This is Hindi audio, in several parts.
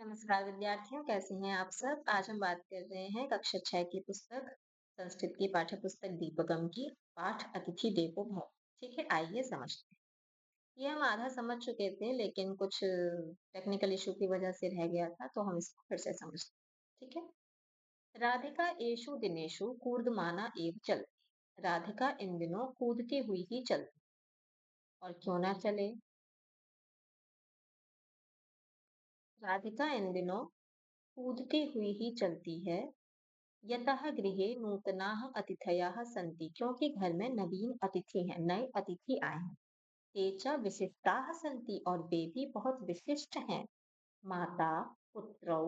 नमस्कार विद्यार्थियों, कैसे हैं आप सब? आज हम बात कर रहे हैं कक्षा 6 की पुस्तक संस्कृत की पाठ्य पुस्तक दीपकम की पाठ अतिथि देवो भव। ठीक है, आइए समझते हैं। ये हम आधा समझ चुके थे लेकिन कुछ टेक्निकल इशू की वजह से रह गया था तो हम इसको फिर से समझते हैं। ठीक है। राधिका एषु दिनेषु कूर्दमाना एव चलती। राधिका इन दिनों कूदती हुई ही चलती। और क्यों ना चले? राधिका इन दिनों कूदती हुई ही चलती है। यतः गृहे नूतनाः अतिथयः सन्ति, क्योंकि घर में नवीन अतिथि हैं, नए अतिथि आए हैं। ते च विशिष्टाः सन्ति, और वे भी बहुत विशिष्ट हैं। माता पुत्रौ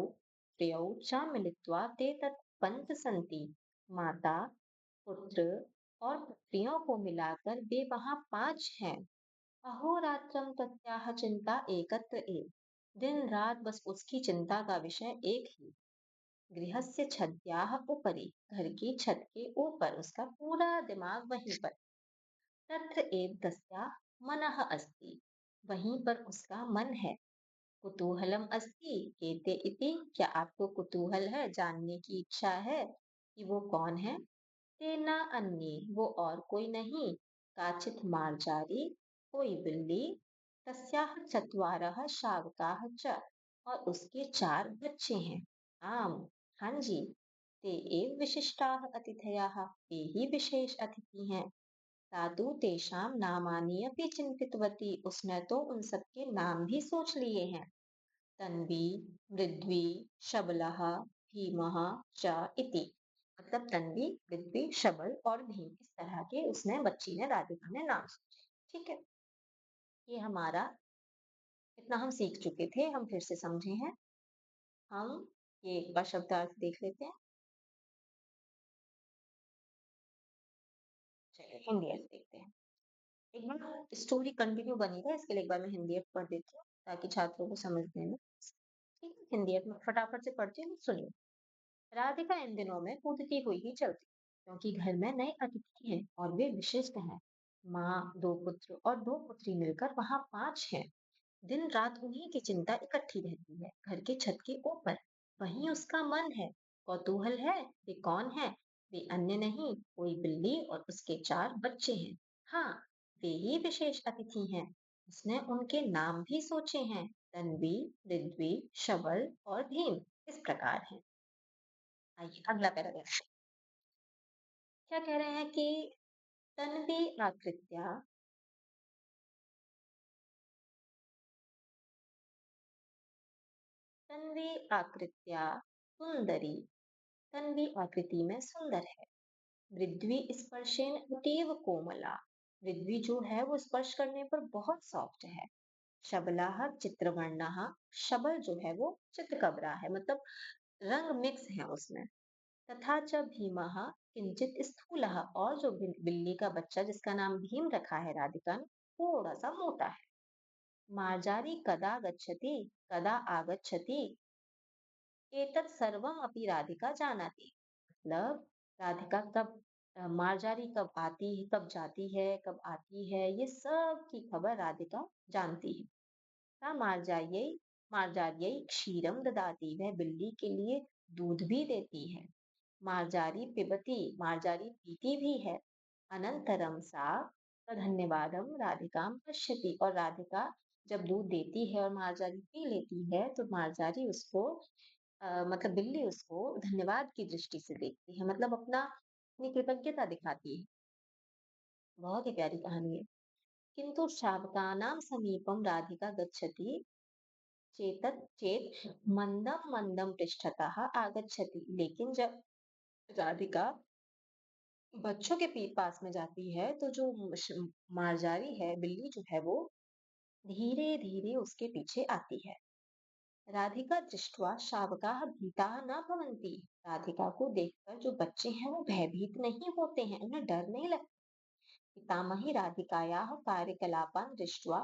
प्रियौ च मिलित्वा ते तत् पंच सन्ति। माता पुत्र और पुत्रियों को मिलाकर वे वहां 5 हैं। अहोरात्रं तस्याः चिंता एकत्र एव। दिन रात बस उसकी चिंता का विषय एक ही। गृहस्य छद्याः उपरि, घर की छत के ऊपर उसका पूरा दिमाग वहीं पर। तत्र एव तस्या मनः अस्ति, वहीं पर उसका मन है। कुतूहलम अस्ति केते इति, क्या आपको कुतूहल है, जानने की इच्छा है कि वो कौन है? ते न अन्ये, वो और कोई नहीं। काचित् मार्जारी, कोई बिल्ली। तस्याः चत्वारः शावकाः च, और उसके 4 बच्चे हैं। आम, हाँ जी। ते एव विशिष्टाः अतिथयः, वे ही विशेष अतिथि हैं। सा तु तेषां नामानि अपि चिन्तितवती, उसने तो उन सबके नाम भी सोच लिए हैं। तन्वी, मृद्वी, शबलः, भीमः च इति। मतलब तन्वी, पृथ्वी, शबल और भीम, इस तरह के उसने बच्ची ने, राधिका ने नाम सोचे। ठीक है। ये हमारा इतना हम सीख चुके थे, हम फिर से समझे हैं। हम ये एक बार शब्दार्थ देख लेते हैं। चलिए हिंदी अर्थ देखते हैं। एक बार स्टोरी कंटिन्यू बनी रहे इसके लिए एक बार मैं हिंदी अर्थ पढ़ देती हूँ ताकि छात्रों को समझने में। ठीक है, हिंदी अर्थ मैं फटाफट से पढ़ती हूँ, सुनिए। राधिका इन दिनों में कूदती हुई ही चलती, क्योंकि घर में नए अतिथि हैं और वे विशिष्ट हैं। माँ, 2 पुत्र और 2 पुत्री मिलकर वहां 5 हैं। दिन रात उन्हीं की चिंता इकट्ठी रहती है, घर के छत के ऊपर। वहीं उसका मन है। कौतूहल है, वे कौन है? वे अन्य नहीं, कोई बिल्ली और उसके 4 बच्चे हैं। हाँ, वे ही विशेष अतिथि हैं। उसने उनके नाम भी सोचे हैं। तन्वी, ऋद्वी, शबल और भीम, इस प्रकार हैं। आइए अगला पैराग्राफ। क्या कह रहे हैं कि तन्वी आकृत्या, तन्वी आकृत्या सुंदरी, तन्वी आकृति में सुंदर है। मृद्वी स्पर्शेन अतीव कोमला, मृद्वी जो है वो स्पर्श करने पर बहुत सॉफ्ट है। शबलाह चित्रवर्णः, शबल जो है वो चित्रकबरा है, मतलब रंग मिक्स है उसमें। तथा च भीमः किंचित स्थूलः, और जो बिल्ली का बच्चा जिसका नाम भीम रखा है राधिका ने, थोड़ा सा मोटा है। मार्जारी कदा गच्छति, कदा आगच्छति, एतत् सर्वम अपि राधिका जानाति। मतलब राधिका कब मार्जारी कब आती है, कब जाती है, कब आती है, ये सब की खबर राधिका जानती है। सा मार्जार्यै, मार्जार्यै क्षीरम ददाति, वह बिल्ली के लिए दूध भी देती है। मार्जारी पिबती, मार्जारी पीती भी है। अनंतरम सा धन्यवादम राधिकाम पश्यति, और राधिका जब दूध देती है और मार्जारी पी लेती है तो मार्जारी उसको मतलब बिल्ली उसको धन्यवाद की दृष्टि से देखती है, मतलब अपनी कृतज्ञता दिखाती है। बहुत ही प्यारी कहानी है। किंतु शावकानां समीपम राधिका गच्छति चेत मंदम मंदम पृष्ठतः आगच्छति, लेकिन जब राधिका बच्चों के पास में जाती है तो जो मार्जारी है, बिल्ली जो है वो धीरे धीरे उसके पीछे आती है। राधिका दृष्ट्वा शावकाः भीताः न भवन्ति, राधिका को देखकर जो बच्चे हैं वो भयभीत नहीं होते हैं, उन्हें डर नहीं लगता। पितामही राधिकायाः कार्यकलापान् दृष्ट्वा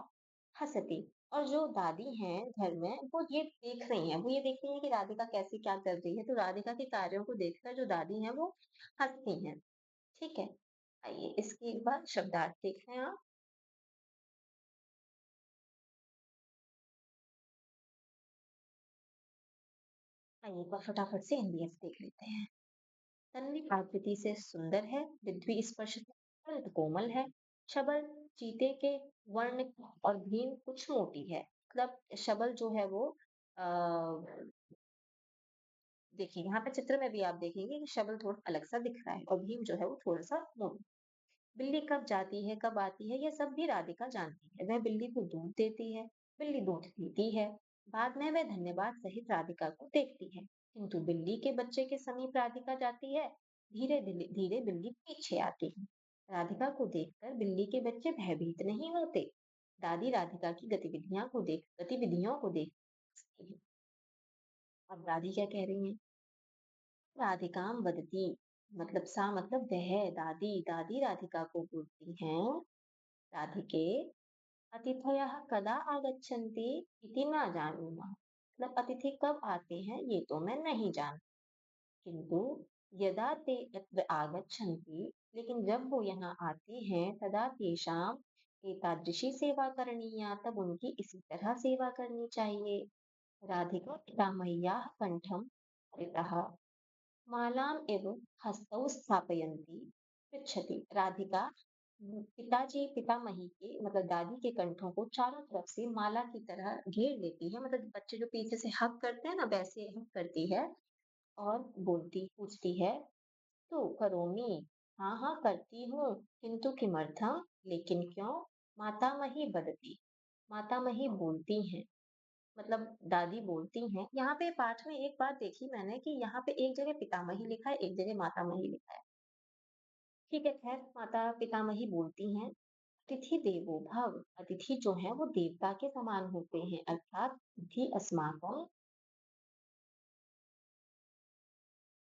हसति, और जो दादी हैं घर में वो ये देख रही हैं, वो ये देख रही हैं कि राधिका कैसे क्या कर रही है, तो राधिका के कार्यों को देखकर जो दादी हैं वो हंसती हैं। ठीक है। आइए इसके एक बार शब्दार्थ देख रहे हैं आप। आइए एक बार फटाफट से एनवीएस देख लेते हैं। तन्वी आकृति से सुंदर है, पृथ्वी स्पर्श से अत्यंत कोमल है, शबल चीते के वर्ण की और भीम कुछ मोटी है। मतलब शबल जो है वो आ, देखिए यहाँ पे चित्र में भी आप देखेंगे कि शबल थोड़ा अलग सा दिख रहा है और भीम जो है वो थोड़ा सा मोटा। बिल्ली कब जाती है, कब आती है, यह सब भी राधिका जानती है। वह बिल्ली को दूध देती है, बिल्ली दूध पीती है। बाद में वह धन्यवाद सहित राधिका को देखती है, किंतु बिल्ली के बच्चे के समीप राधिका जाती है। धीरे धीरे धीरे बिल्ली पीछे आती है। राधिका को देखकर बिल्ली के बच्चे भयभीत नहीं होते। दादी राधिका की गतिविधियों को देख हंसती है। अब दादी क्या कह रही है? राधिकाम वदती, मतलब सा मतलब वह दादी दादी राधिका को बोलती हैं, राधिके अतिथयः कदा आगच्छन्ति इति न जानीमः। मतलब अतिथि कब आते हैं ये तो मैं नहीं जानती, किंतु यदा ते अत्र आगच्छन्ति, लेकिन जब वो यहाँ आते हैं, तदा तेषाम एतादृशी सेवा करणीया, तब उनकी इसी तरह सेवा करनी चाहिए। राधिका पितामह्याः कंठम हरितः मालाम एव हस्तौ स्थापयन्ती पृच्छति। राधिका पिताजी पितामही के मतलब दादी के कंठों को चारों तरफ से माला की तरह घेर लेती है, मतलब बच्चे जो पीछे से हक करते हैं ना वैसे हक करती है और बोलती पूछती है, तो करोमी, हाँ हाँ करती हूँ, किंतु किमर्थम, लेकिन क्यों? मातामही बदती, मातामही बोलती हैं, मतलब दादी बोलती हैं। यहाँ पे पाठ में एक बात देखी मैंने कि यहाँ पे एक जगह पितामही लिखा है, एक जगह मातामही लिखा है। ठीक है, खैर माता पितामही बोलती हैं, अतिथि देवो भव, अतिथि जो है वो देवता के समान होते हैं, अर्थात अतिथि अस्माकं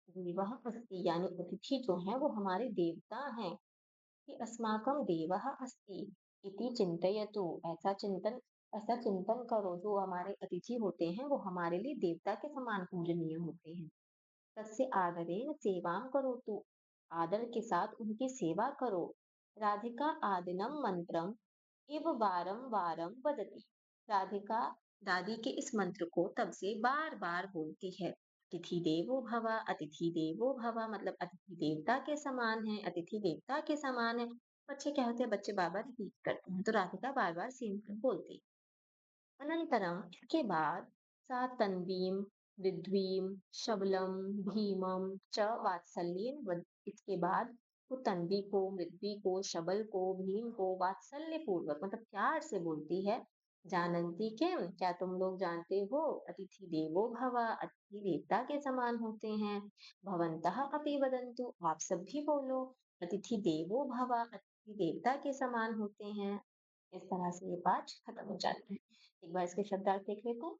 देवः अस्ति, यानी अतिथि जो है वो हमारे देवता हैं। कि अस्माकं देवः अस्ति इति चिंतयतु, ऐसा चिंतन करो, जो हमारे अतिथि होते हैं वो हमारे लिए देवता के समान पूजनीय होते हैं। तस्य आदरेण सेवां करोतु, आदर के साथ उनकी सेवा करो। राधिका आदिनम मंत्रम इव वारम वारम वदती, राधिका दादी के इस मंत्र को तब से बार बार बोलती है। अतिथि देवो भव, अतिथि देवो भव, मतलब अतिथि देवता के समान है, अतिथि देवता के समान है। बच्चे क्या होते हैं, बच्चे बार बार रिपीट करते हैं, तो राधिका बार बार सेम बोलती है। अनन्तरं इसके बाद सा तन्वीं, पृथ्वीं, शबलं, भीमं च वात्सल्येन इसके बाद वो तन्वी को, मृद्वी को, शबल को, भीम को वात्सल्य पूर्वक मतलब प्यार से बोलती है। जानन्ति किम, क्या तुम लोग जानते हो? अतिथि देवो भव, अतिथि देवता के समान होते हैं। भवन्तः अपि वदन्तु, आप सब भी बोलो। अतिथि देवो भव, अतिथि देवता के समान होते हैं। इस तरह से ये पाठ खत्म हो जाता है। एक बार इसके शब्दार्थ देख लेते हैं।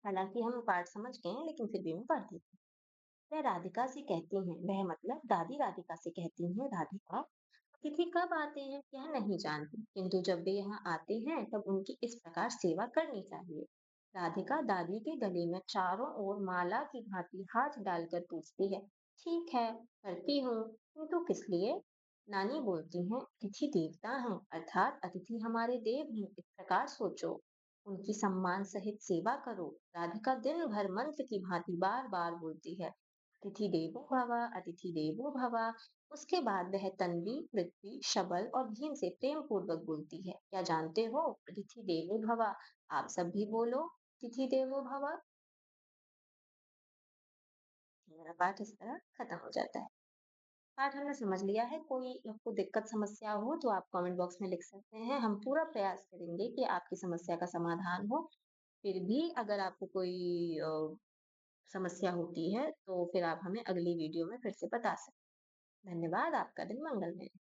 हालांकि हम पाठ समझ गए हैं, लेकिन फिर भी मैं पढ़ देती हूँ। वह राधिका से कहती हैं, वह मतलब दादी राधिका से कहती हैं, राधिका अतिथि कब आते हैं यह नहीं जानती, किंतु जब वे यहाँ आते हैं तब उनकी इस प्रकार सेवा करनी चाहिए। राधिका दादी के गले में चारों ओर माला की भांति हाथ डालकर पूछती है, ठीक है करती हूँ, किंतु किस लिए? नानी बोलती हैं, अतिथि देवता हैं, अर्थात अतिथि हमारे देव हैं, इस प्रकार सोचो, उनकी सम्मान सहित सेवा करो। राधिका दिन भर मंत्र की भांति बार बार बोलती है, अतिथि देवो भव, अतिथि देवो भव। उसके बाद वह तन्वी, पृथ्वी, शबल और भीम से प्रेम पूर्वक बोलती है, क्या जानते हो? अतिथि देवो भव, आप सब भी बोलो, अतिथि देवो भव। मेरा पाठ इस तरह खत्म हो जाता है। पाठ हमने समझ लिया है, कोई आपको दिक्कत समस्या हो तो आप कमेंट बॉक्स में लिख सकते हैं, हम पूरा प्रयास करेंगे कि आपकी समस्या का समाधान हो। फिर भी अगर आपको कोई समस्या होती है तो फिर आप हमें अगली वीडियो में फिर से बता सकते हैं। धन्यवाद, आपका दिन मंगलमय रहे।